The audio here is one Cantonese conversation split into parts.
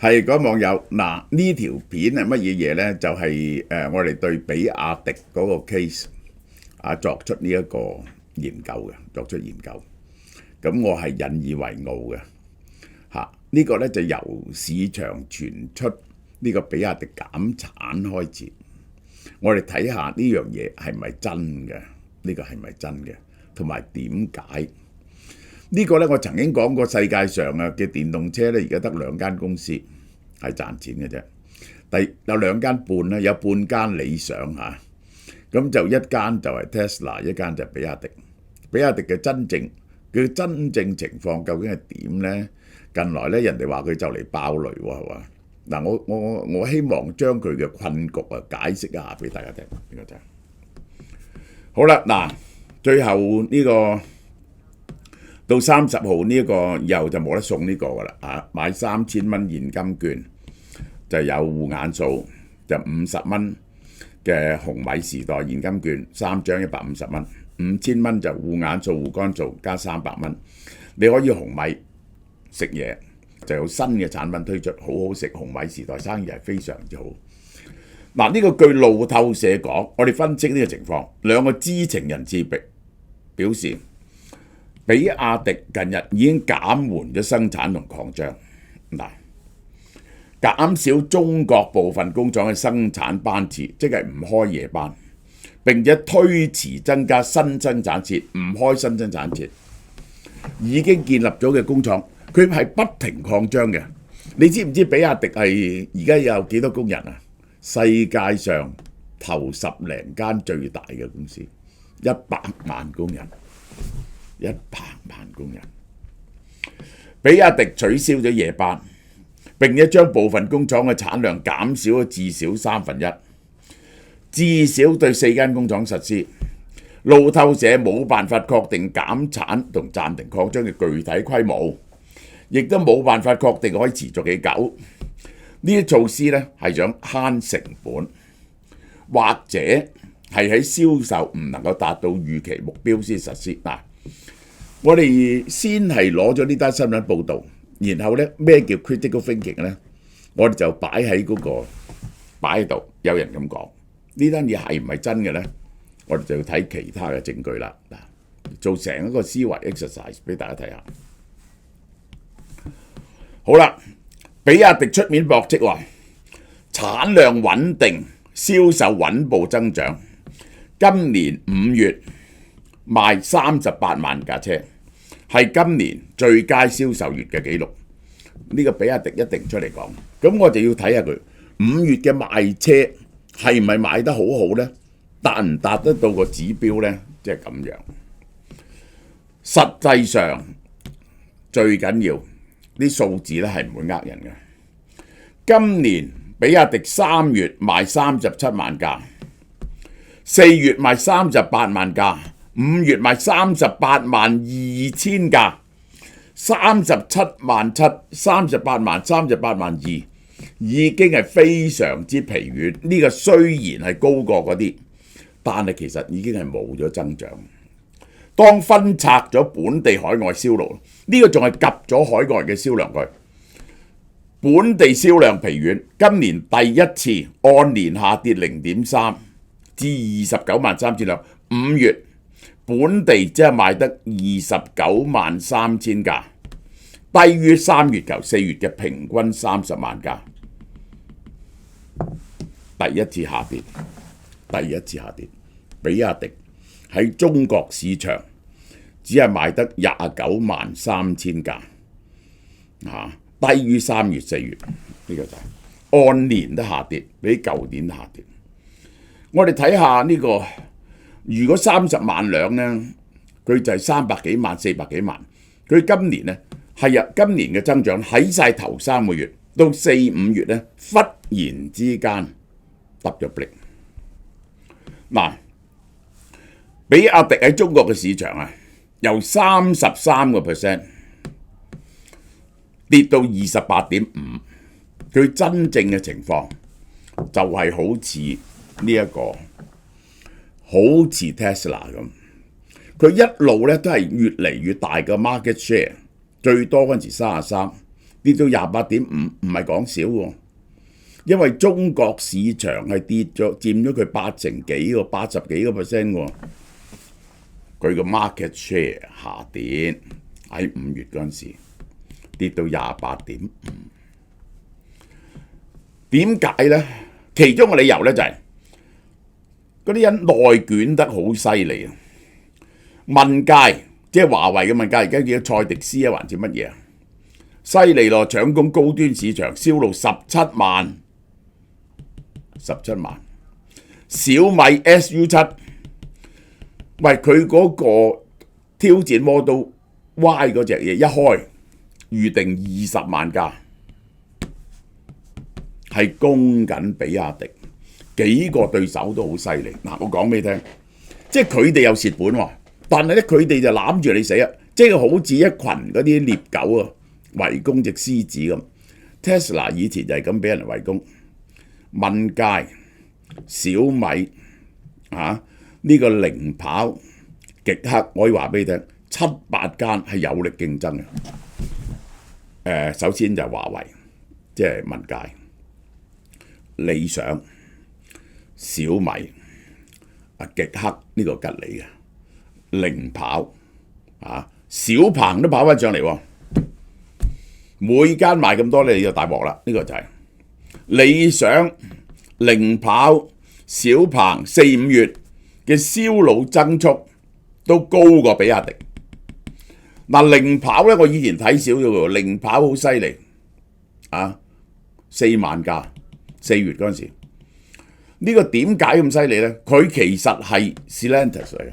係嗰網友嗱，呢條片係乜嘢嘢呢？就係我哋對比亞迪嗰個 case 作出呢一個研究嘅，作出研究。咁我係引以為傲嘅嚇。呢個呢就由市場傳出呢個比亞迪減產開始，我哋睇下呢樣嘢係咪真嘅？呢個係咪真嘅？同埋點解？呢個呢，我曾經講過，世界上嘅電動車呢，而家得兩間公司係賺錢嘅啫。有兩間半啦，有半間理想嚇。咁就一間就係 Tesla， 一間就係比亞迪。比亞迪嘅真正情況究竟係點呢？近來呢，人哋話佢就嚟爆雷喎，係嘛？嗱，我希望將佢嘅困局解釋一下俾大家聽。呢個就係好啦。嗱，最後呢個到30號呢一個以後就冇得送呢個㗎啦嚇，買3000蚊現金券就有護眼素，就50蚊嘅紅米時代現金券3張150蚊，5000蚊就護眼素、護肝素加300蚊，你可以紅米食嘢，就有新嘅產品推出，好好食。紅米時代生意係非常之好。嗱，呢個據路透社講，我哋分析呢個情況，兩個知情人士表示，比亞迪近日已經減緩咗生產同擴張，嗱，減少中國部分工廠嘅生產班次，即係唔開夜班，並且推遲增加新生產線，唔開新生產線。已經建立咗嘅工廠，佢係不停擴張嘅。你知唔知比亞迪係而家有幾多工人啊？世界上頭10零間最大嘅公司，100萬工人。100萬工人，比亞迪取消咗夜班，並且將部分工廠嘅產量減少咗至少1/3，至少對4間工廠實施。路透社冇辦法確定減產同暫停擴張嘅具體規模，亦都冇辦法確定可以持續幾久。呢啲措施呢係想慳成本，或者係喺銷售唔能夠達到預期目標先實施。嗱，我哋先係攞咗呢單新聞報導，然後呢咩叫 critical thinking 呢？我哋就擺喺度。有人咁講，呢單嘢係唔係真嘅呢？我哋就要睇其他嘅證據啦。嗱，做成一個思維 exercise 俾大家睇下。好啦，比亞迪出面駁斥話，產量穩定，銷售穩步增長。今年5月賣38萬架車，係今年最佳銷售月嘅紀錄。呢個比亞迪一定出嚟講，咁我就要睇下佢5月嘅賣車係咪賣得好好呢？達唔達得到個指標呢？即係咁樣。實際上最緊要啲數字咧係唔會呃人嘅。今年比亞迪3月賣37萬架，4月賣38萬架，5月賣38萬2千架，37萬7、38萬、38萬2，已經係非常之疲軟。呢個雖然係高過嗰啲，但係其實已經係冇咗增長。當分拆咗本地海外銷路，呢個仲係夾咗海外嘅銷量佢。本地銷量疲軟，今年第一次按年下跌0.3至29萬3千輛。5月本地只係賣得29萬3千架，低於3月頭4月嘅平均30萬架。第一次下跌。比亞迪喺中國市場只係賣得29萬3千架，低於3月4月。呢個就係按年都下跌，比舊年下跌。我哋睇下呢個，如果30萬輛呢，佢就係300幾萬、400幾萬。佢今年呢係今年嘅增長喺晒頭3個月到4、5月呢，忽然之間揼咗力。嗱，比亞迪喺中國嘅市場由33% 跌到28.5%，佢真正嘅情況就係好似呢一個，好似 Tesla 咁，佢一路咧都係越嚟越大嘅 market share，最多嗰陣時33，跌到28.5，唔係講少喎。因為中國市場係跌咗，佔咗佢80幾喎，80幾個 percent 喎。佢個 market share 下跌喺5月嗰陣時，跌到28.5。點解呢？其中嘅理由呢就係嗰啲人內捲得好犀利啊！問界即係華為嘅問界，而家叫蔡迪斯啊，還是乜嘢啊？犀利咯！搶攻高端市場，銷路17萬。小米 SU7， 喂，佢嗰個挑戰 Model Y 嗰隻嘢一開，預定20萬架，係供緊比亞迪，幾個對手都好犀利。嗱，我講俾你聽，即係佢哋有蝕本喎，但係咧佢哋就攬住你死啊！即係好似一群嗰啲獵狗啊，圍攻隻獅子咁。Tesla 以前就係咁俾人圍攻，問界、小米呢個零跑、極氪，我可以話俾你聽，7、8間係有力競爭嘅。首先就係華為，即係問界、理想、小米、極氪呢個吉利嘅零跑小鵬都跑翻上嚟喎。每間賣咁多，你就大鑊啦。呢個就係理想、零跑、小鵬4、5月嘅銷路增速都高過比亞迪。零跑咧，我以前睇少咗喎，零跑好犀利4萬架，4月嗰陣時。呢個點解咁犀利咧？佢其實係 Stellantis 嚟嘅。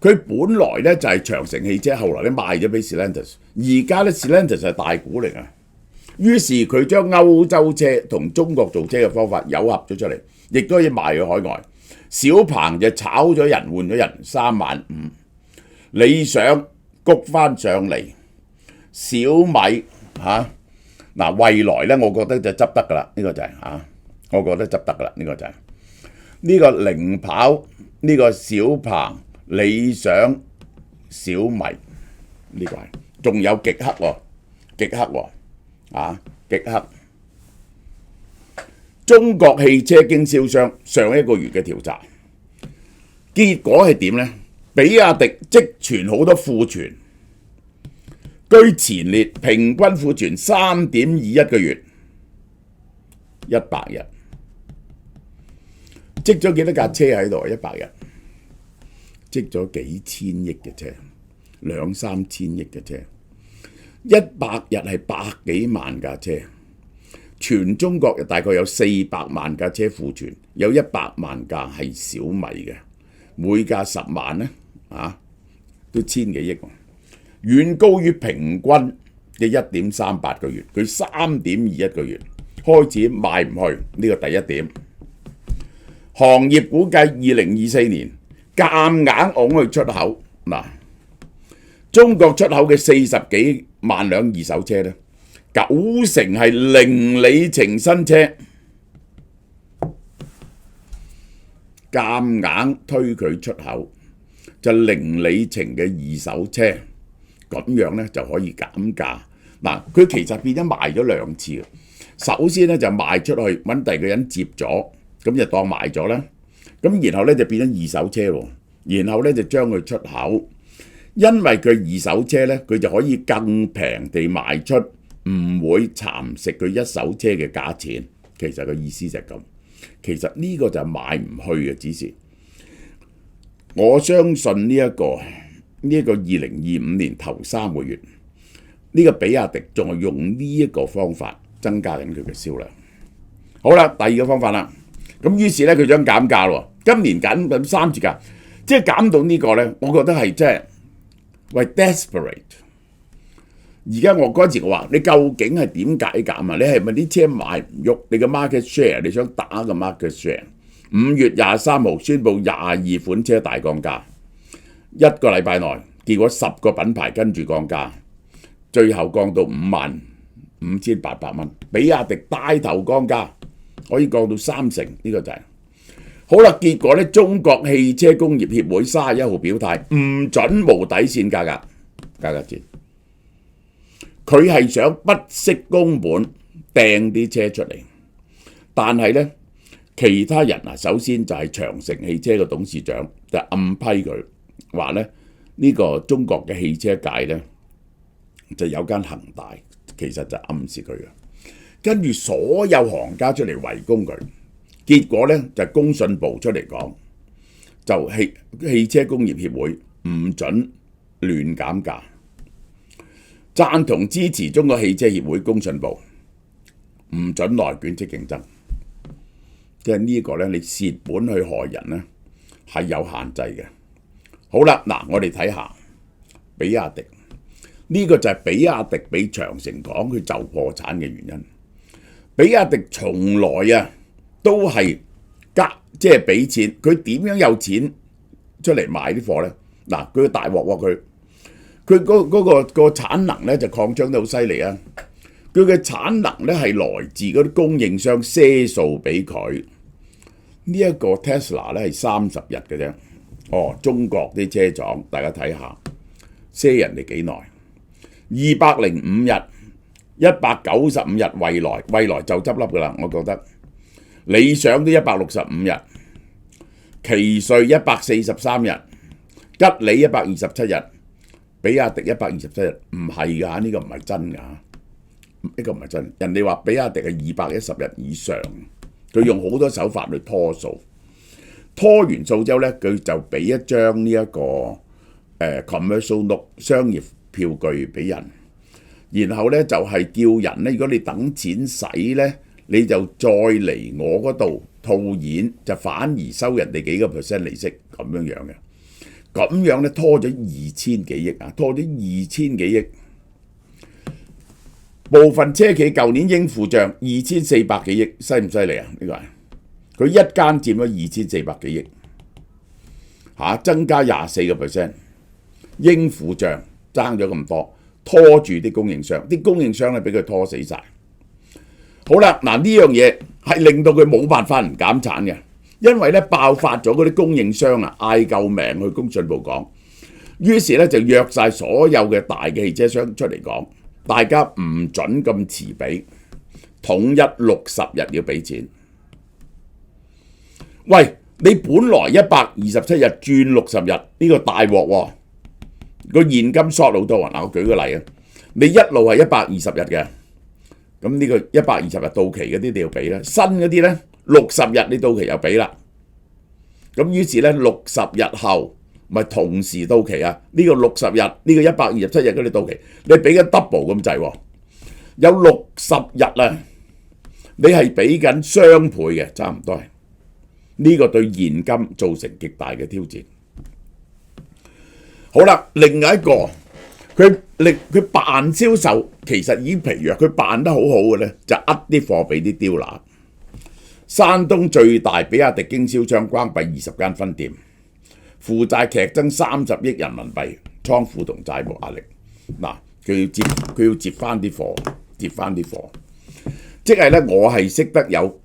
佢本來咧就係長城汽車，後來咧賣咗俾 Stellantis， 而家咧 Stellantis 係大股嚟啊。於是佢將歐洲車同中國造車嘅方法糅合咗出嚟，亦都可以賣去海外。小鵬就炒咗人換咗人，3萬5，理想谷翻上嚟，小米未來咧，我覺得就執得噶啦，呢個就係我覺得執得噶啦，呢個就係呢個零跑，呢個小鵬、理想、小米，呢個係仲有極氪喎，極氪。中國汽車經銷商上一個月嘅調查結果係點呢？比亞迪積存好多庫存，居前列，平均庫存3.21個月，100日積咗幾多架車喺度？100日積咗幾千億嘅車，2、3千億嘅車，100日係百幾萬架車。全中國大概有400萬架車庫存，有100萬架係小米嘅，每架10萬呢，都千幾億，遠高於平均嘅1.38個月，佢3.21個月開始賣唔去，呢個第一點。行業估計2024年夾硬㧬去出口，中國出口嘅40幾萬輛二手車呢，9成係零里程新車，夾硬推佢出口，就零里程嘅二手車，咁樣呢就可以減價。佢其實變咗賣咗2次，首先呢就賣出去揾第二個人接咗，咁就當賣咗啦。咁然後呢就變咗二手車喎，然後呢就將佢出口，因為佢二手車呢，佢就可以更平地賣出。唔會蠶食佢一手車嘅價錢，其實個意思就係咁。其實呢個就係賣唔去嘅，只是我相信呢一個2025年頭3個月，呢個比亞迪仲係用呢一個方法增加緊佢嘅銷量。好啦，第二個方法啦，咁於是咧佢想減價咯，今年減3折價，即係減到呢個咧，我覺得係即係喂 desperate。而家我嗰陣時我話你究竟係點解減啊？你係咪啲車賣唔喐？你嘅 market share 你想打個 market share？ 5月23號宣布22款車大降價，1個禮拜內，結果10個品牌跟住降價，最後降到55,800蚊。比亞迪帶頭降價，可以降到3成，呢個就係好啦。結果咧，中國汽車工業協會31號表態，唔準無底線價格戰。佢係想不惜工本掟啲車出嚟，但係呢，其他人啊，首先就係長城汽車嘅董事長就暗批佢，話呢，呢個中國嘅汽車界呢，就有間恒大，其實就暗示佢嘅。跟住所有行家出嚟圍攻佢，結果呢，就工信部出嚟講，就汽車工業協會唔准亂減價，贊同支持中國汽車協會工信部唔准內卷式競爭。即係呢個呢，你蝕本去害人呢，係有限制嘅。好啦，嗱，我哋睇下比亞迪，呢個就係比亞迪俾長城講佢就破產嘅原因。比亞迪從來啊都係即係俾錢，佢點樣有錢出嚟買啲貨呢？嗱，佢大鑊喎，佢嗰個產能呢就擴張得好犀利啊！佢嘅產能呢係來自嗰啲供應商賒數俾佢。呢一個 Tesla 呢係30日嘅啫。哦，中國啲車廠大家睇下，賒人哋幾耐？205日、195日，蔚來就執笠噶啦，我覺得。理想都165日，奇瑞143日，吉利127日，比亞迪127日，唔係㗎，呢個唔係真㗎，呢個唔係真。人哋話比亞迪係210日以上，佢用好多手法去拖數，拖完數之後呢，佢就俾一張呢一個commercial note 商業票據俾人，然後呢就係叫人呢，如果你等錢使呢，你就再嚟我嗰度套現，就反而收人哋幾個%利息咁樣樣嘅。咁樣呢拖咗2000幾億啊，拖咗2000幾億。部分車企舊年應付帳2400幾億，犀唔犀利啊？呢個係佢一間佔咗2400幾億，增加24%，應付帳爭咗咁多，拖住啲供應商，啲供應商咧俾佢拖死晒。好啦，嗱，呢樣嘢係令到佢冇辦法唔減產嘅，因為咧爆發咗嗰啲供應商啊嗌救命去工信部講，於是咧就約晒所有嘅大嘅汽車商出嚟講，大家唔准咁遲俾，統一60日要俾錢。喂，你本來127日轉60日，呢個大鑊喎，個現金 short 好多啊！嗱，我舉個例啊，你一路係120日嘅。咁呢個120日到期嗰啲你要俾啦，新嗰啲呢60日你到期又俾啦。咁於是呢60日後咪同時到期啊？呢個60日呢個127日嗰啲到期，你俾緊 double 咁滯喎，有60日啊！你係俾緊雙倍嘅，差唔多係。呢個對現金造成極大嘅挑戰。好啦，另外一個。佢扮銷售其實已經疲弱，佢扮得好好嘅呢，就啲貨俾啲刁拿。山東最大比亞迪經銷商關閉20間分店，負債劇增30億人民幣，倉庫同債務壓力。嗱，佢要接翻啲貨，即係呢，我係識得有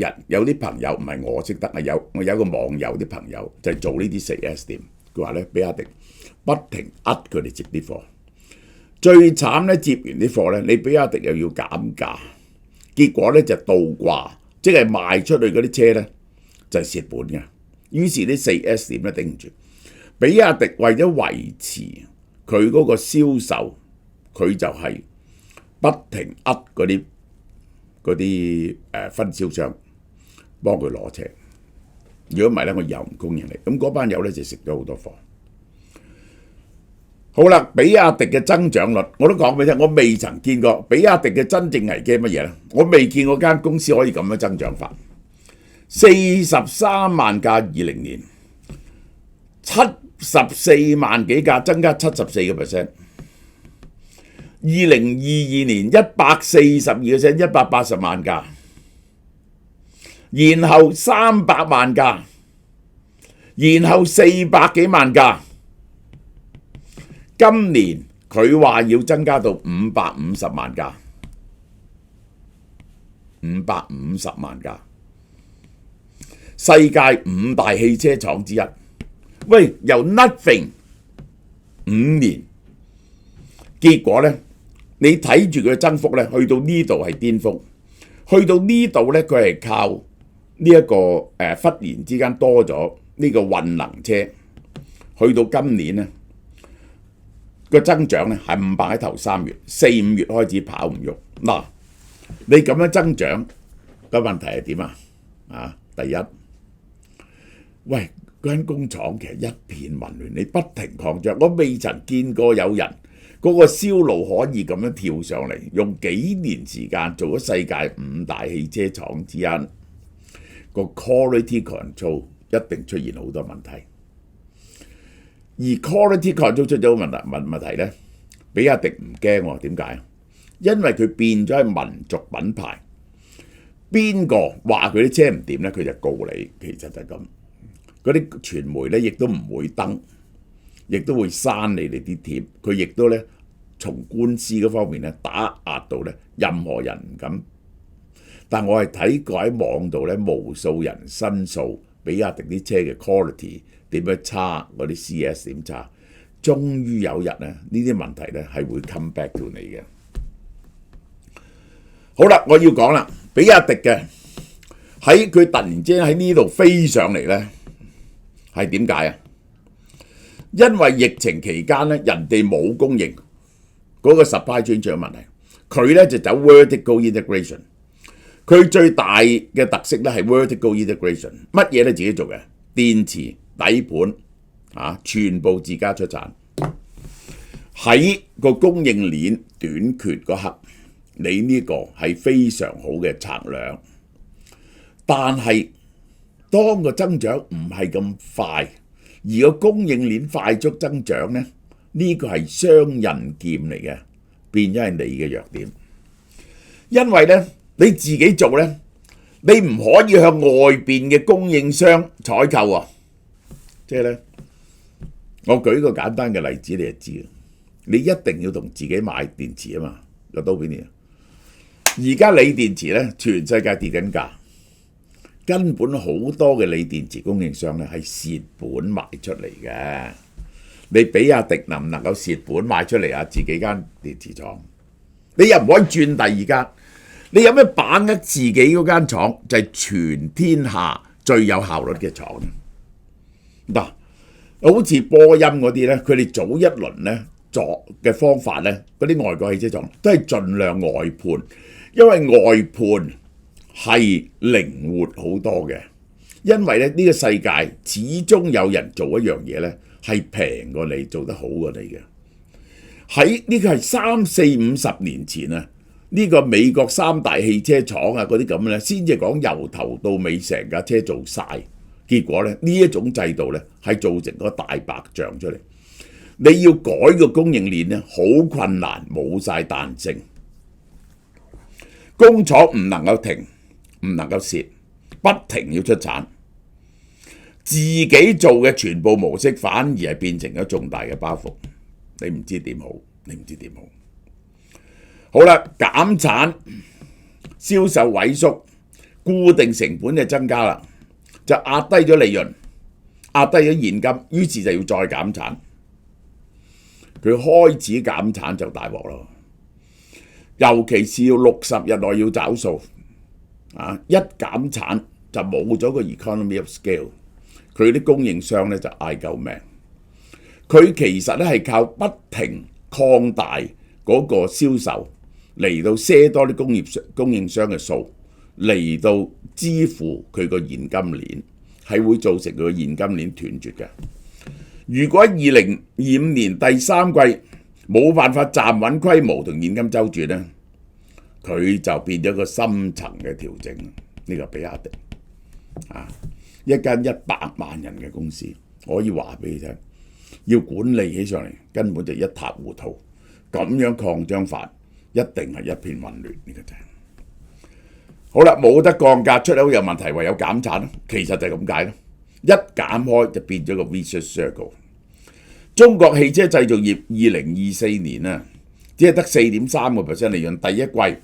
啲朋友，唔係我識得啊，我有個網友啲朋友就係做呢啲 4S 店，佢話呢，比亞迪不停佢哋接啲貨。最慘咧，接完啲貨咧，你比亞迪又要減價，結果咧就倒掛，即係賣出去嗰啲車咧就係蝕本嘅。於是啲 4S 店咧頂唔住，比亞迪為咗維持佢嗰個銷售，佢就係不停嗰啲分銷商幫佢攞車。如果唔係咧，我又唔供應你。咁嗰班友咧就食咗好多貨。好啦，比亞迪嘅增長率我都講俾你聽，我未曾見過比亞迪嘅真正危機乜嘢咧？我未見過間公司可以咁樣增長法。43萬架20年，74萬幾架增加74%。2022年142%， 180萬架，然後300萬架，然後400幾萬架。今年佢話要增加到550萬架，550萬架，世界5大汽車廠之一。喂，由 nothing 5年，結果呢你睇住佢嘅增幅咧，去到呢度係巔峰，去到呢度咧佢係靠呢一個忽然之間多咗呢個混能車，去到今年咧個增長咧係500喺頭3月，4、5月開始跑唔喐。嗱，你咁樣增長個問題係點啊？第一，喂，嗰間工廠其實一片混亂，你不停擴張，我未曾見過有人嗰個銷路可以咁樣跳上嚟，用幾年時間做咗世界5大汽車廠之一，個 quality control 一定出現好多問題。而 quality control 出咗問題咧，比亞迪唔驚喎，點解？因為佢變咗係民族品牌，邊個話佢啲車唔掂咧，佢就告你，其實就係咁。嗰啲傳媒咧，亦都唔會登，亦都會刪你哋啲貼，佢亦都咧從官司嗰方面咧打壓到咧任何人唔敢。但我係睇過喺網度咧，無數人申訴比亞迪啲車嘅 quality 點樣差，嗰啲 CS 點差，終於有日咧呢啲問題咧係會 come back to 你嘅。好啦，我要講啦，比亞迪嘅喺佢突然之間喺呢度飛上嚟咧，係點解啊？因為疫情期間咧，人哋冇供應，嗰個 supply chain 出咗問題，佢咧就走 vertical integration。佢最大嘅特色咧係 vertical integration， 乜嘢都自己做嘅，電池、底盤全部自家出產。喺個供應鏈短缺嗰刻，你呢個係非常好嘅策略。但係當個增長唔係咁快，而個供應鏈快速增長咧，呢個係雙刃劍嚟嘅，變咗係你嘅弱點。因為咧你自己做咧，你唔可以向外邊嘅供應商採購啊！即係咧，我舉個簡單嘅例子，你就知啦。你一定要同自己買電池啊嘛，有刀片嘅。而家鋰電池咧，全世界跌緊價，根本好多嘅鋰電池供應商咧係蝕本賣出嚟嘅。你比亞迪能唔能夠蝕本賣出嚟啊？自己間電池廠，你又唔可以轉第二間。你有咩把握自己嗰間廠就係全天下最有效率嘅廠嗱？好似波音嗰啲咧，佢哋早一輪咧作嘅方法咧，嗰啲外國汽車廠都係盡量外判，因為外判係靈活好多嘅。因為咧呢個世界始終有人做一樣嘢咧係平過你，做得好過你嘅。喺呢個係3、4、50年前啊。呢個美國3大汽車廠啊，嗰啲咁咧，先至講由頭到尾成架車做晒。結果咧，呢一種制度咧係造成個大白象出嚟。你要改個供應鏈咧，好困難，冇晒彈性。工廠唔能夠停，唔能夠蝕，不停要出產。自己做嘅全部模式反而係變成咗重大嘅包袱。你唔知點好，你唔知點好。好啦，減產、銷售萎縮、固定成本就增加啦，就壓低咗利潤，壓低咗現金，於是就要再減產。佢開始減產就大鑊咯，尤其是要60日內要找數一減產就冇咗個 economy of scale， 佢啲供應商咧就嗌救命。佢其實咧係靠不停擴大嗰個銷售，嚟到賒多啲供應商嘅數，嚟到支付佢個現金鏈，係會造成佢個現金鏈斷絕嘅。如果2025年第3季冇辦法站穩規模同現金周轉咧，佢就變咗個深層嘅調整。呢個比亞迪一間100萬人嘅公司，我可以話俾你聽，要管理起上嚟根本就一塌糊塗，咁樣擴張法。一定係一片混亂，呢個就係好啦，冇得降價，出口有問題，唯有減產咯。其實就係咁解咯。一減開就變咗個 vicious circle。中國汽車製造業2024年啊，只係得4.3% 利潤，第一季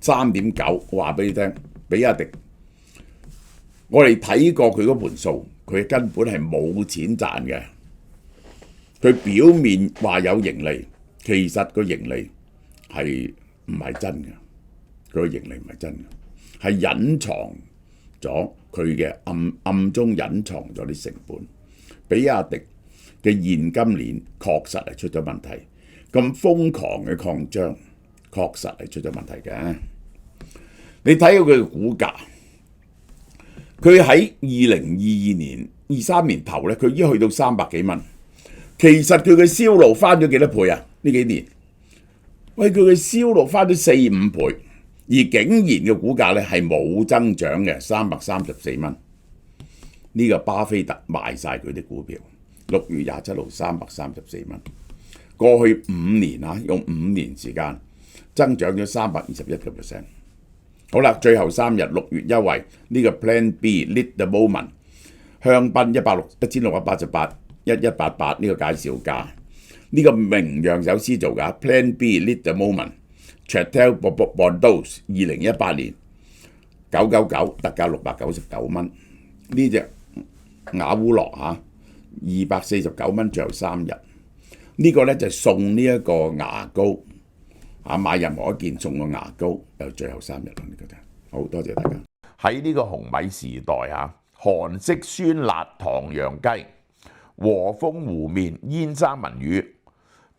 3.9%。話俾你聽，比亞迪，我哋睇過佢嗰盤數，佢根本係冇錢賺嘅。佢表面話有盈利，其實個盈利係唔係真嘅，佢個盈利唔係真嘅，係隱藏咗佢嘅暗中隱藏咗啲成本。比亞迪嘅現金鏈確實係出咗問題，咁瘋狂嘅擴張確實係出咗問題嘅。你睇到佢嘅股價，佢喺2022年、23年頭咧，佢已經去到300幾蚊。其實佢嘅銷路翻咗幾多倍啊？呢幾年，喂，佢嘅銷路翻咗4、5倍，而竟然嘅股價咧係冇增長嘅，334蚊。呢個巴菲特賣晒佢啲股票，6月27號334蚊。過去5年啊，用5年時間增長咗321%。好啦，最後3日6月優惠呢個 Plan B Lead the Moment 香檳1688 1188呢個介紹價，呢個名釀酒師做㗎 Plan B Lead the Moment Chateau Bordeaux 2018年999特價699蚊，呢隻雅烏洛249蚊，最後3日呢個咧就送呢一個牙膏。買任何一件送個牙膏，又最後3日啦，呢個就好多謝大家。喺呢個紅米時代韓式酸辣唐揚雞、和風湖麵、煙三文魚、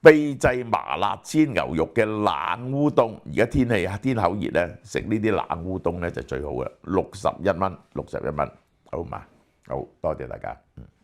秘製麻辣煎牛肉嘅冷烏冬，而家天口熱咧，食呢啲冷烏冬咧就最好嘅，61蚊，好嘛？好多謝大家。